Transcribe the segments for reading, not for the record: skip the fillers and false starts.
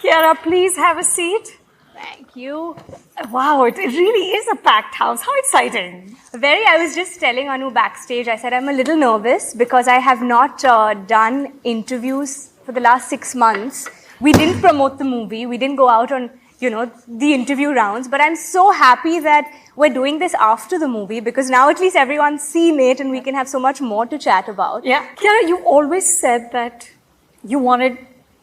Kiara, please have a seat. Thank you. Wow, it really is a packed house. How exciting. I was just telling Anu backstage, I said I'm a little nervous because I have not done interviews for the last 6 months. We didn't promote the movie. We didn't go out on, the interview rounds. But I'm so happy that we're doing this after the movie because now at least everyone's seen it and we can have so much more to chat about. Yeah. Kiara, you always said that you wanted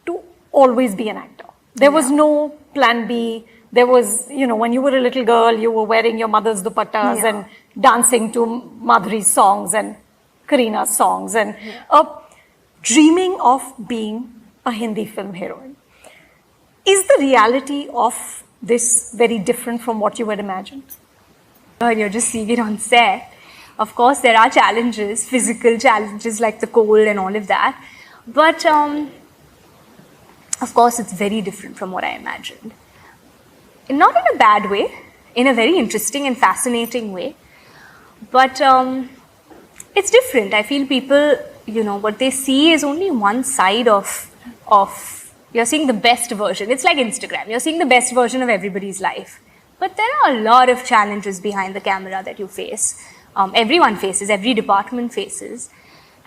to always be an actor. There was no plan B. There was, when you were a little girl, you were wearing your mother's dupattas and dancing to Madhuri's songs and Karina's songs and dreaming of being a Hindi film heroine. Is the reality of this very different from what you had imagined? You're just seeing it on set. Of course, there are challenges, physical challenges like the cold and all of that. But, of course, it's very different from what I imagined. Not in a bad way, in a very interesting and fascinating way. But it's different. I feel people, what they see is only one side of you're seeing the best version. It's like Instagram. You're seeing the best version of everybody's life. But there are a lot of challenges behind the camera that you face. Everyone faces, every department faces.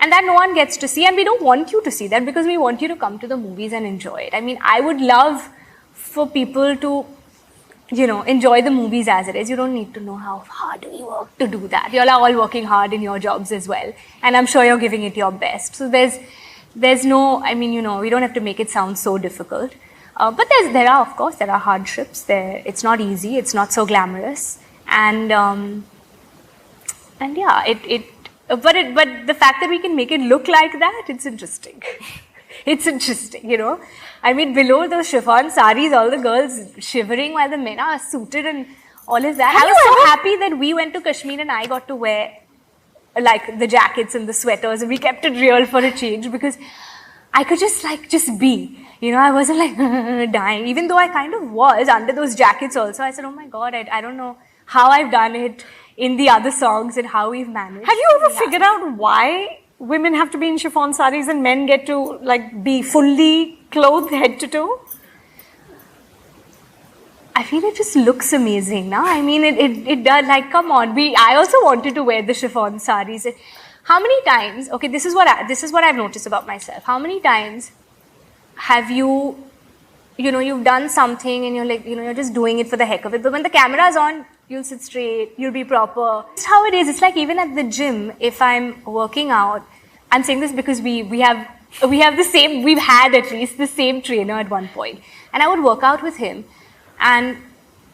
And that no one gets to see. And we don't want you to see that because we want you to come to the movies and enjoy it. I mean, I would love for people to, enjoy the movies as it is. You don't need to know how hard we work to do that. You're all working hard in your jobs as well. And I'm sure you're giving it your best. So there's no, we don't have to make it sound so difficult. But there are hardships there. It's not easy. It's not so glamorous. And yeah, but the fact that we can make it look like that, it's interesting. It's interesting, below those chiffon saris, all the girls shivering while the men are suited and all of that. I was so happy that we went to Kashmir and I got to wear like the jackets and the sweaters and we kept it real for a change because I could just be. I wasn't like dying, even though I kind of was under those jackets also. I said, oh my God, I don't know how I've done it in the other songs and how we've managed. Have you ever figured out why women have to be in chiffon saris and men get to be fully clothed head to toe? I feel it just looks amazing now. It does, come on. I also wanted to wear the chiffon saris. How many times, okay, this is what I've noticed about myself. How many times have you, you've done something and you're you're just doing it for the heck of it. But when the camera's on, you'll sit straight, you'll be proper. It's how it is. It's like even at the gym, if I'm working out, I'm saying this because we have the same, we've had at least the same trainer at one point. And I would work out with him. And,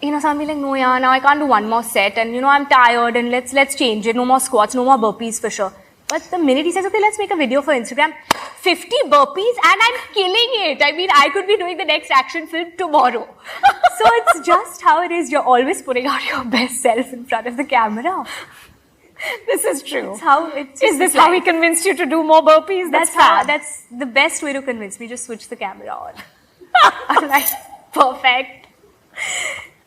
so I'm like, no, yeah, now I can't do one more set. And, I'm tired and let's change it. No more squats, no more burpees for sure. But the minute he says, okay, let's make a video for Instagram, 50 burpees and I'm killing it. I could be doing the next action film tomorrow. So it's just how it is. You're always putting out your best self in front of the camera. This is true. Is this how he convinced you to do more burpees? That's the best way to convince me. Just switch the camera on. I'm like, perfect.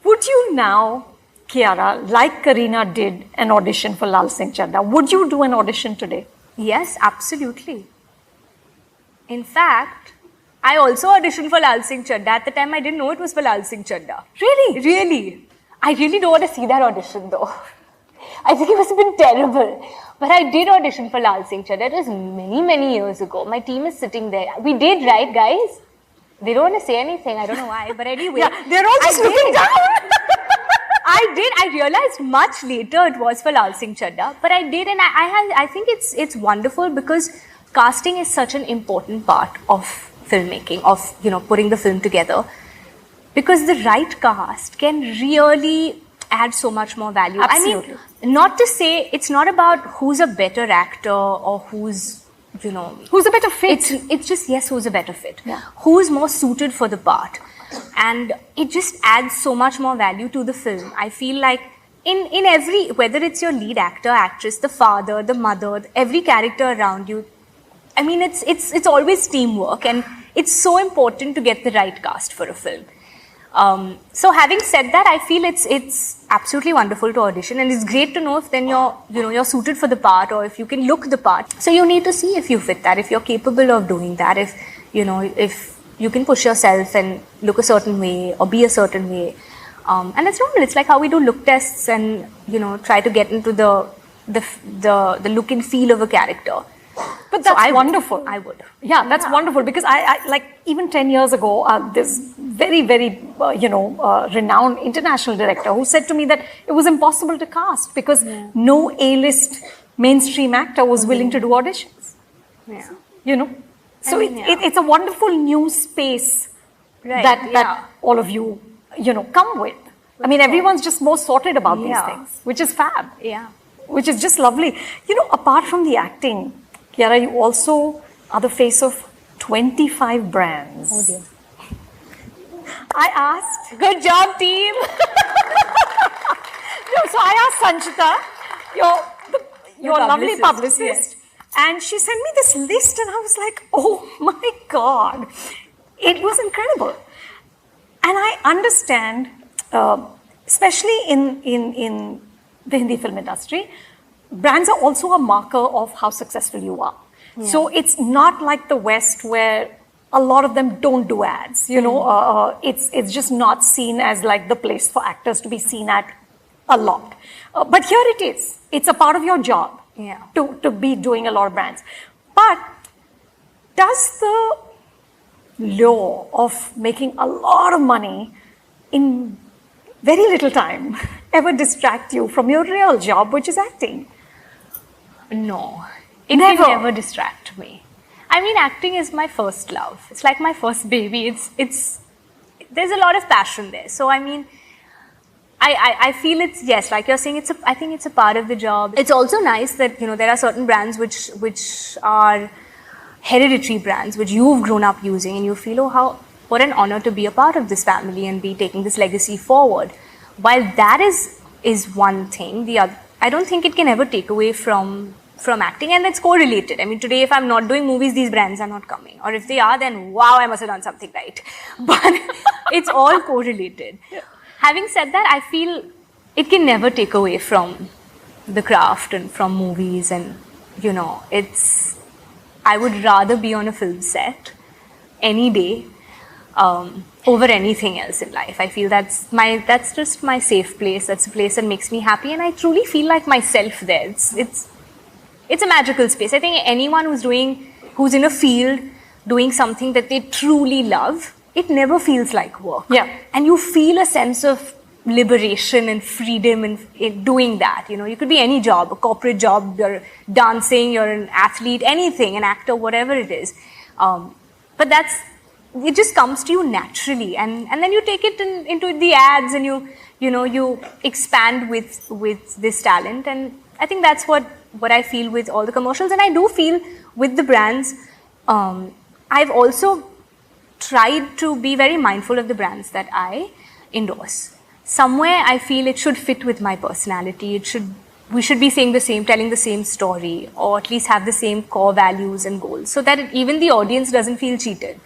Would you now, Kiara, like Karina did an audition for Lal Singh Chadda, would you do an audition today? Yes, absolutely. In fact, I also auditioned for Lal Singh Chadda. At the time, I didn't know it was for Lal Singh Chadda. Really? Really. I really don't want to see that audition though. I think it must have been terrible. But I did audition for Lal Singh Chadda. It was many, many years ago. My team is sitting there. We did, right, guys? They don't want to say anything. I don't know why. But anyway. Yeah, they're all just looking down. I did. I realized much later it was for Lal Singh Chadda. But I did, and I think it's wonderful because casting is such an important part of filmmaking, of putting the film together. Because the right cast can really add so much more value. Absolutely. Not to say it's not about who's a better actor or who's a better fit. It's just, yes, who's a better fit. Yeah. Who's more suited for the part. And it just adds so much more value to the film. I feel like in every, whether it's your lead actor, actress, the father, the mother, every character around you, it's always teamwork and it's so important to get the right cast for a film. So having said that, I feel it's absolutely wonderful to audition, and it's great to know if then you're suited for the part, or if you can look the part. So you need to see if you fit that, if you're capable of doing that, if you can push yourself and look a certain way or be a certain way. And that's normal. It's like how we do look tests and, try to get into the look and feel of a character. But that's wonderful. I would. Yeah, that's wonderful, because I like, even 10 years ago, this very, very, renowned international director who said to me that it was impossible to cast because no A-list mainstream actor was willing to do auditions. Yeah. So it's a wonderful new space that all of you, come with. I mean, everyone's just more sorted about these things, which is fab. Yeah. Which is just lovely. Apart from the acting, Kiara, you also are the face of 25 brands. Oh dear. I asked. Good job, team. So I asked Sanchita, your lovely publicist, and she sent me this list, and I was like, oh my God, it was incredible. And I understand, especially in the Hindi film industry, brands are also a marker of how successful you are. Yeah. So it's not like the West where a lot of them don't do ads. It's just not seen as like the place for actors to be seen at a lot. But here it is. It's a part of your job to be doing a lot of brands. But does the law of making a lot of money in very little time ever distract you from your real job, which is acting? No, it will never distract me. I mean, acting is my first love. It's like my first baby. There's a lot of passion there. So I mean, I feel it's, yes, like you're saying, I think it's a part of the job. It's also nice that, there are certain brands which are hereditary brands, which you've grown up using, and you feel, oh, what an honor to be a part of this family and be taking this legacy forward. While that is one thing, the other, I don't think it can ever take away from acting, and it's correlated. I mean, today if I'm not doing movies, these brands are not coming. Or if they are, then wow, I must have done something right. But it's all correlated. Yeah. Having said that, I feel it can never take away from the craft and from movies, and I would rather be on a film set any day over anything else in life. I feel that's just my safe place. That's a place that makes me happy, and I truly feel like myself there. It's a magical space. I think anyone who's in a field doing something that they truly love, it never feels like work. Yeah. And you feel a sense of liberation and freedom in doing that. You could be any job, a corporate job, you're dancing, you're an athlete, anything, an actor, whatever it is. But it just comes to you naturally, and then you take it into the ads, and you expand with this talent. And I think that's what I feel with all the commercials, and I do feel with the brands. I've also tried to be very mindful of the brands that I endorse. Somewhere I feel it should fit with my personality. We should be saying telling the same story, or at least have the same core values and goals, so that even the audience doesn't feel cheated.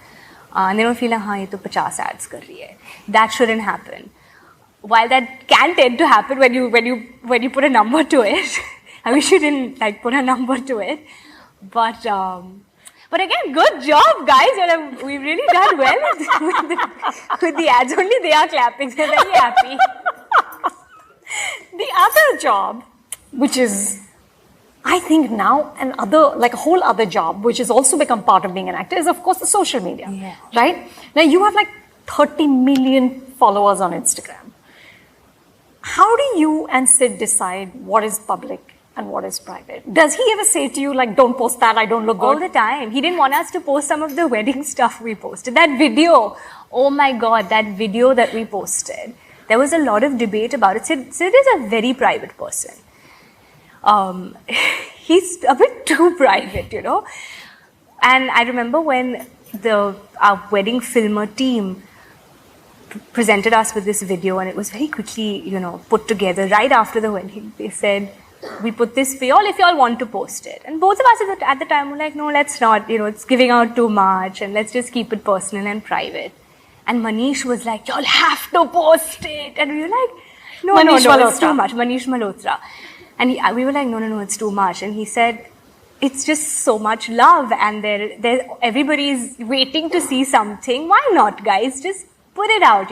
And they don't feel like, ye to 50 ads kar rahi hai. That shouldn't happen. While that can tend to happen when you put a number to it. I wish you didn't put a number to it. But again, good job, guys. We've really done well with the ads. Only they are clapping. They're very happy. The other job, which is, I think now a whole other job, which has also become part of being an actor, is of course the social media. Yeah. Right? Now you have 30 million followers on Instagram. How do you and Sid decide what is public and what is private? Does he ever say to you, don't post that, I don't look good? All the time. He didn't want us to post some of the wedding stuff we posted. That video, oh my God, that video that we posted, there was a lot of debate about it. Sid is a very private person. He's a bit too private, And I remember when our wedding filmer team presented us with this video, and it was very quickly, put together right after the wedding. They said, we put this for y'all if y'all want to post it. And both of us at the time were like, no, let's not, it's giving out too much, and let's just keep it personal and private. And Manish was like, y'all have to post it. And we were like, no, it's too much. Manish Malhotra. And we were like, no, it's too much. And he said, it's just so much love, and everybody is waiting to see something. Why not, guys? Just put it out.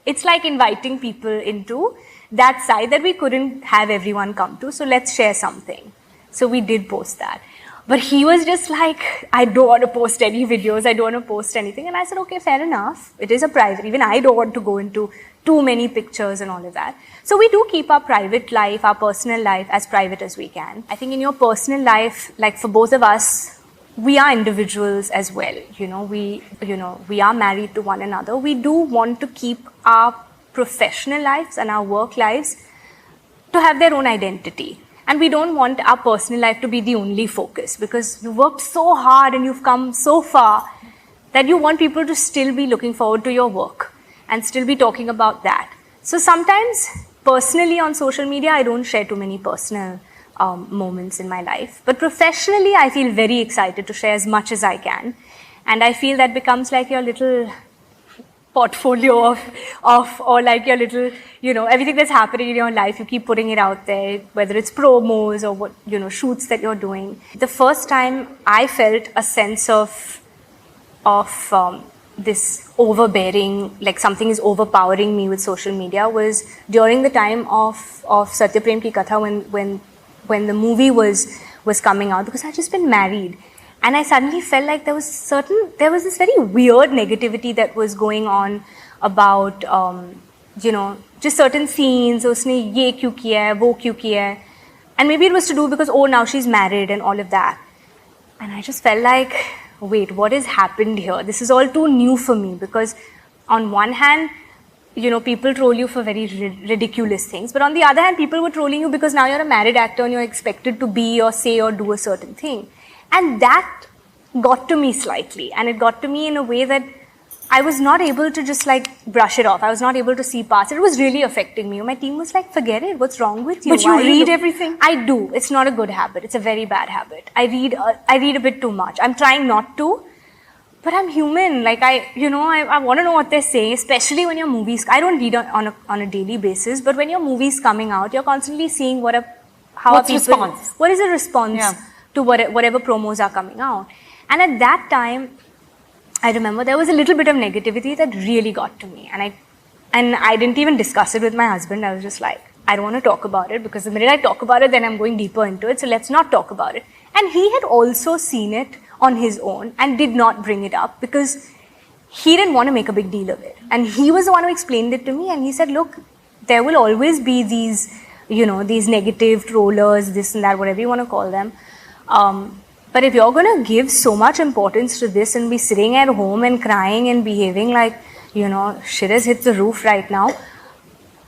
It's like inviting people into that side that we couldn't have everyone come to. So let's share something. So we did post that. But he was just like, I don't want to post any videos. I don't want to post anything. And I said, okay, fair enough. It is a private. Even I don't want to go into too many pictures and all of that. So we do keep our private life, our personal life as private as we can. I think in your personal life, like for both of us, we are individuals as well. We are married to one another. We do want to keep our professional lives and our work lives to have their own identity. And we don't want our personal life to be the only focus, because you worked so hard and you've come so far that you want people to still be looking forward to your work and still be talking about that. So sometimes personally on social media, I don't share too many personal moments in my life. But professionally, I feel very excited to share as much as I can. And I feel that becomes like your little portfolio or like your little, everything that's happening in your life, you keep putting it out there, whether it's promos or what, shoots that you're doing. The first time I felt a sense of this overbearing, like something is overpowering me with social media, was during the time of Satyaprem Ki Katha, when the movie was coming out, because I'd just been married. And I suddenly felt like there was this very weird negativity that was going on about, just certain scenes. Usne ye kyun kiya hai, wo kyun kiya hai. And maybe it was to do because, now she's married and all of that. And I just felt like, wait, what has happened here? This is all too new for me, because on one hand, people troll you for very ridiculous things. But on the other hand, people were trolling you because now you're a married actor and you're expected to be or say or do a certain thing. And that got to me slightly. And it got to me in a way that I was not able to just like brush it off. I was not able to see past it. It was really affecting me. My team was like, forget it. What's wrong with you? But you read everything? I do. It's not a good habit. It's a very bad habit. I read a bit too much. I'm trying not to. But I'm human. Like I want to know what they're saying, especially when your movies. I don't read on a daily basis, but when your movie's coming out, you're constantly seeing what is the response to whatever promos are coming out. And at that time, I remember there was a little bit of negativity that really got to me, and I didn't even discuss it with my husband. I was just like, I don't want to talk about it, because the minute I talk about it, then I'm going deeper into it. So let's not talk about it. And he had also seen it on his own and did not bring it up because he didn't want to make a big deal of it. And he was the one who explained it to me, and he said, look, there will always be these negative trollers, this and that, whatever you want to call them. But if you're going to give so much importance to this and be sitting at home and crying and behaving like, shit has hit the roof right now,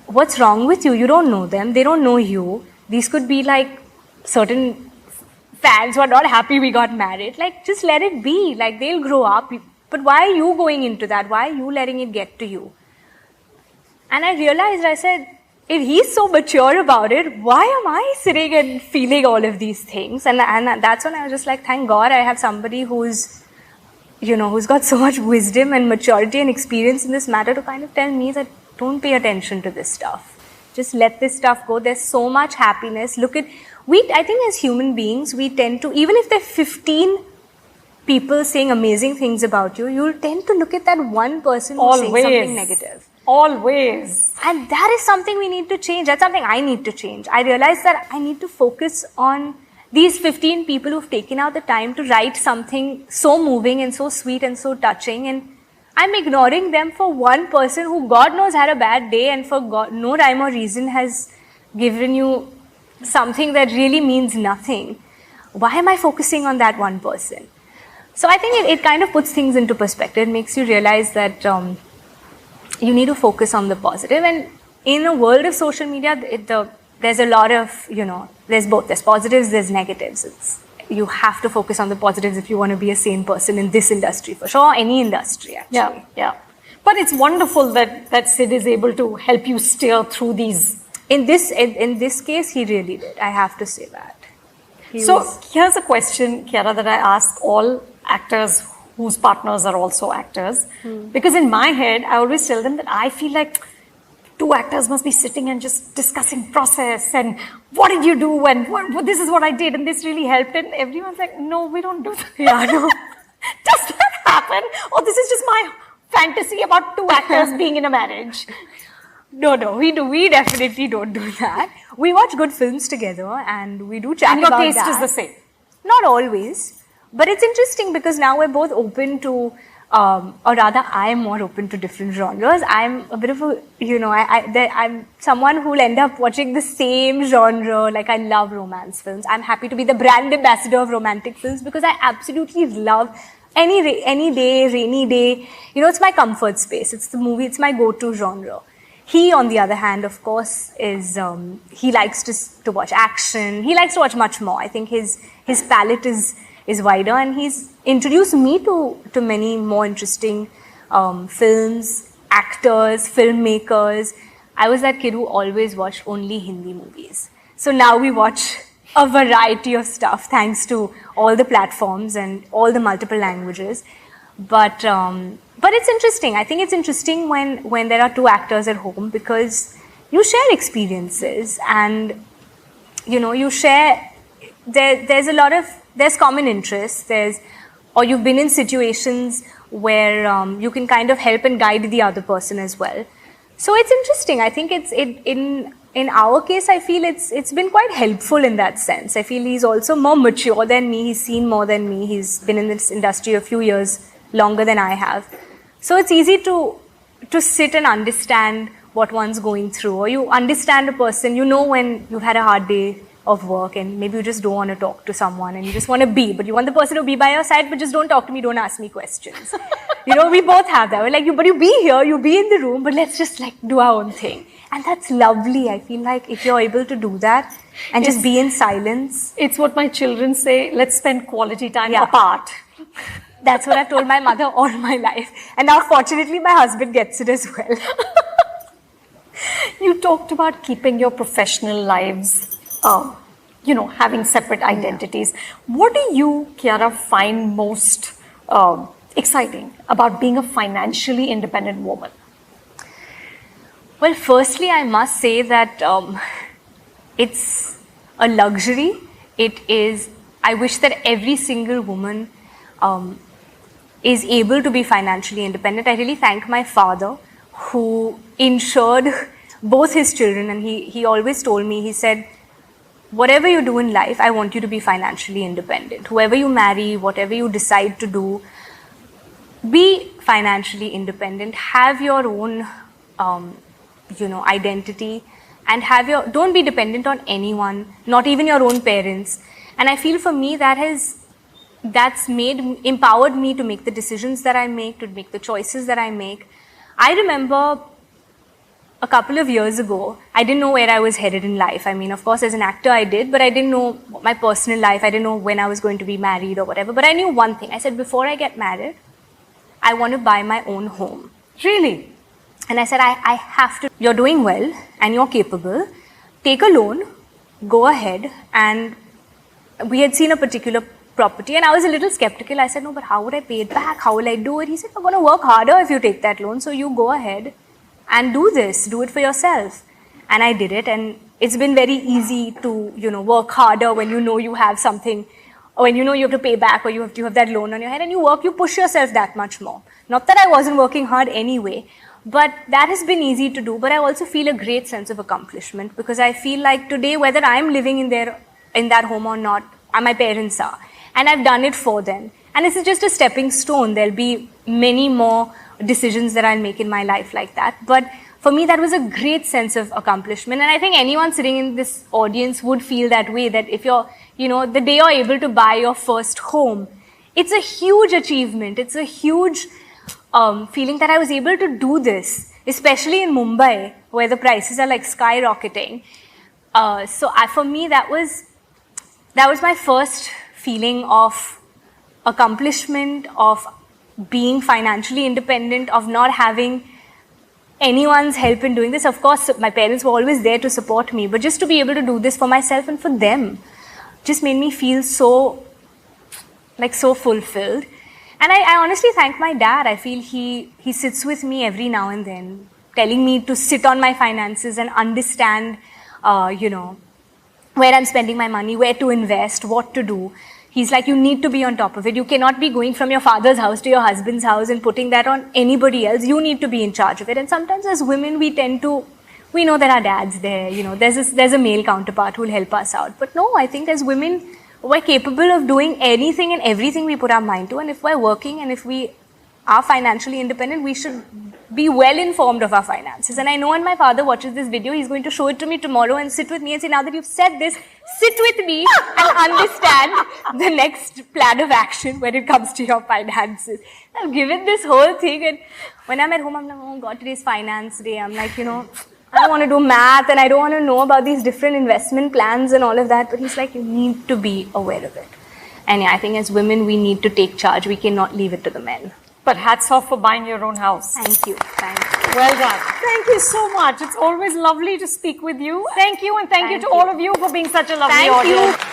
what's wrong with you? You don't know them. They don't know you. These could be like certain fans who are not happy we got married. Like, just let it be. Like, they'll grow up. But why are you going into that? Why are you letting it get to you? And I realized, I said, if he's so mature about it, why am I sitting and feeling all of these things? And that's when I was just like, thank God I have somebody who's got so much wisdom and maturity and experience in this matter to kind of tell me that don't pay attention to this stuff. Just let this stuff go. There's so much happiness. I think as human beings, we tend to, even if there are 15 people saying amazing things about you, you'll tend to look at that one person who's saying something negative. Always. And that is something we need to change. That's something I need to change. I realized that I need to focus on these 15 people who've taken out the time to write something so moving and so sweet and so touching. And I'm ignoring them for one person who God knows had a bad day and for no rhyme or reason has given you something that really means nothing. Why am I focusing on that one person? So I think it kind of puts things into perspective. It makes you realize that you need to focus on the positive. And in a world of social media, there's a lot of, there's both. There's positives, there's negatives. You have to focus on the positives if you want to be a sane person in this industry, for sure, any industry actually. Yeah. But it's wonderful that Sid is able to help you steer through these. In this case, he really did. I have to say that. Here's a question, Kiara, that I ask all actors whose partners are also actors. Because in my head, I always tell them that I feel like two actors must be sitting and just discussing process and what did you do and this is what I did and this really helped, and everyone's like, no, we don't do that. Yeah, no. Does that happen? Or this is just my fantasy about two actors being in a marriage? No, we do. We definitely don't do that. We watch good films together and we do chat And your about taste that. is the same. Not always, but it's interesting because now we're both open to, or rather, I'm more open to different genres. I'm a bit of a, I'm someone who'll end up watching the same genre. Like, I love romance films. I'm happy to be the brand ambassador of romantic films because I absolutely love any day, rainy day. It's my comfort space. It's the movie. It's my go-to genre. He, on the other hand, of course, is he likes to watch action. He likes to watch much more. I think his palette is wider, and he's introduced me to many more interesting films, actors, filmmakers. I was that kid who always watched only Hindi movies. So now we watch a variety of stuff thanks to all the platforms and all the multiple languages. But it's interesting. I think it's interesting when there are two actors at home because you share experiences and you share. There's common interests. Or you've been in situations where you can kind of help and guide the other person as well. So it's interesting. I think in our case, I feel it's been quite helpful in that sense. I feel he's also more mature than me. He's seen more than me. He's been in this industry a few years longer than I have. So it's easy to sit and understand what one's going through, or you understand a person, when you've had a hard day of work and maybe you just don't want to talk to someone and you just want to be, but you want the person to be by your side, but just don't talk to me, don't ask me questions. We both have that. We're like, but you be here, you be in the room, but let's just do our own thing. And that's lovely. I feel like if you're able to do that and just be in silence. It's what my children say, let's spend quality time apart. That's what I've told my mother all my life. And now, fortunately, my husband gets it as well. You talked about keeping your professional lives, having separate identities. What do you, Kiara, find most exciting about being a financially independent woman? Well, firstly, I must say that it's a luxury. I wish that every single woman is able to be financially independent. I really thank my father who insured both his children, and he always told me, he said, whatever you do in life, I want you to be financially independent. Whoever you marry, whatever you decide to do, be financially independent, have your own identity, and don't be dependent on anyone, not even your own parents. And I feel for me that's empowered me to make the decisions that I make, to make the choices that I make. I remember a couple of years ago, I didn't know where I was headed in life. I mean, of course, as an actor I did, but I didn't know my personal life. I didn't know when I was going to be married or whatever. But I knew one thing. I said, before I get married, I want to buy my own home. Really? And I said, I have to. You're doing well and you're capable. Take a loan, go ahead. And we had seen a particular property and I was a little skeptical. I said, no, but how would I pay it back? How will I do it? He said, you're going to work harder if you take that loan. So you go ahead and do this. Do it for yourself. And I did it. And it's been very easy to, work harder when you have something, or when you have to pay back, or you have that loan on your head, and you push yourself that much more. Not that I wasn't working hard anyway, but that has been easy to do. But I also feel a great sense of accomplishment because I feel like today, whether I'm living in that home or not, my parents are. And I've done it for them. And this is just a stepping stone. There'll be many more decisions that I'll make in my life like that. But for me, that was a great sense of accomplishment. And I think anyone sitting in this audience would feel that way, that if you're, the day you're able to buy your first home, it's a huge achievement. It's a huge feeling that I was able to do this, especially in Mumbai, where the prices are skyrocketing. For me, that was my first feeling of accomplishment, of being financially independent, of not having anyone's help in doing this. Of course, my parents were always there to support me, but just to be able to do this for myself and for them just made me feel so fulfilled. And I honestly thank my dad. I feel he sits with me every now and then telling me to sit on my finances and understand, where I'm spending my money, where to invest, what to do. He's like, you need to be on top of it. You cannot be going from your father's house to your husband's house and putting that on anybody else. You need to be in charge of it. And sometimes as women, we know there are dads there, there's a male counterpart who will help us out. But no, I think as women, we're capable of doing anything and everything we put our mind to. And if we're working and if we are financially independent, we should be well informed of our finances. And I know when my father watches this video, he's going to show it to me tomorrow and sit with me and say, now that you've said this, sit with me and understand the next plan of action when it comes to your finances. I've given this whole thing, and when I'm at home, I'm like, oh God, today's finance day. I'm like, I don't want to do math and I don't want to know about these different investment plans and all of that. But he's like, you need to be aware of it. And yeah, I think as women, we need to take charge. We cannot leave it to the men. But hats off for buying your own house. Thank you. Thank you. Well done. Thank you so much. It's always lovely to speak with you. Thank you, and thank you to all of you for being such a lovely audience. Thank you.